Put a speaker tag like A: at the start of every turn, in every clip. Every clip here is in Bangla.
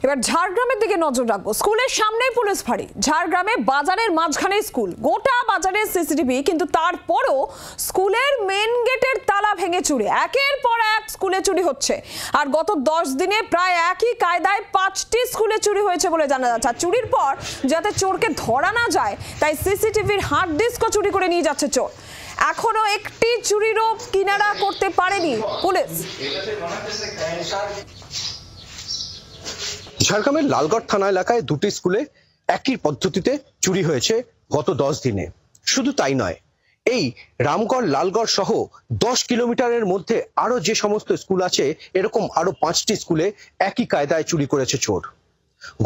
A: এবার ঝাড়গ্রামের দিকে নজর রাখবো। স্কুলের সামনেই পুলিশ ফাঁড়ি। ঝাড়গ্রামে বাজারের মাঝখানে স্কুল, গোটা বাজারের সিসিটিভি, কিন্তু তারপরও স্কুলের মেন গেটের তালা ভেঙে চুরি। একের পর এক স্কুলে চুরি হচ্ছে। আর গত 10 দিনে প্রায় একই কায়দায় 5টি স্কুলে চুরি হয়েছে বলে জানা যাচ্ছে। আর চুরির পর যাতে চোরকে ধরা না যায় তাই সিসিটিভির হার্ড ডিস্কও চুরি করে নিয়ে যাচ্ছে চোর। এখনো একটি চুরিরও কিনারা করতে পারেনি পুলিশ।
B: ঝাড়গ্রামের লালগড় থানা এলাকায় দুটি স্কুলে একই পদ্ধতিতে চুরি হয়েছে গত 10 দিনে। শুধু তাই নয়, এই রামগড় লালগড় সহ 10 কিলোমিটারের মধ্যে আরো যে সমস্ত স্কুল আছে, এরকম আরো 5টি স্কুলে একই কায়দায় চুরি করেছে চোর।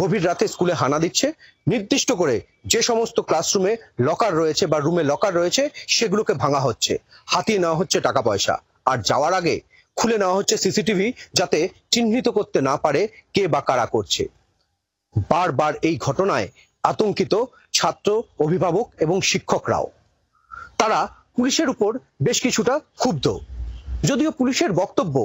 B: গভীর রাতে স্কুলে হানা দিচ্ছে, নির্দিষ্ট করে যে সমস্ত ক্লাসরুমে লকার রয়েছে বা রুমে লকার রয়েছে সেগুলোকে ভাঙা হচ্ছে, হাতিয়ে নেওয়া হচ্ছে টাকা পয়সা, আর যাওয়ার আগে খুলে নেওয়া হচ্ছে সিসিটিভি, যাতে চিহ্নিত করতে না পারে কে বা কারা করছে। বারবার এই ঘটনায় আতঙ্কিত ছাত্র, অভিভাবক এবং শিক্ষকরাও। তারা পুলিশের উপর বেশ কিছুটা ক্ষুব্ধ। যদিও পুলিশের বক্তব্য,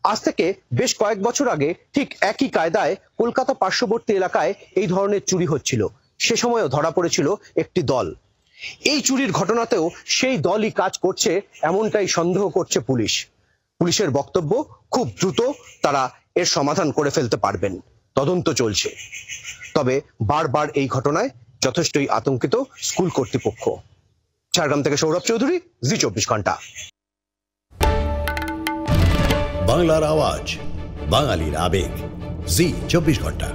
B: আজ থেকে বেশ কয়েক বছর আগে ঠিক একই কায়দায় কলকাতা পার্শ্ববর্তী এলাকায় এই ধরনের চুরি হচ্ছিল। সে সময়ও ধরা পড়েছিল একটি দল। এই চুরির ঘটনাতেও সেই দলই কাজ করছে এমনটাই সন্দেহ করছে পুলিশ। পুলিশের বক্তব্য, খুব দ্রুত তারা এর সমাধান করে ফেলতে পারবেন, তদন্ত চলছে। তবে বারবার এই ঘটনায় যথেষ্টই আতঙ্কিত স্কুল কর্তৃপক্ষ। ঝাড়গ্রাম থেকে সৌরভ চৌধুরী, জি 24 ঘন্টা।
C: বাংলার আওয়াজ, বাঙালির আবেগ, জি 24 ঘন্টা।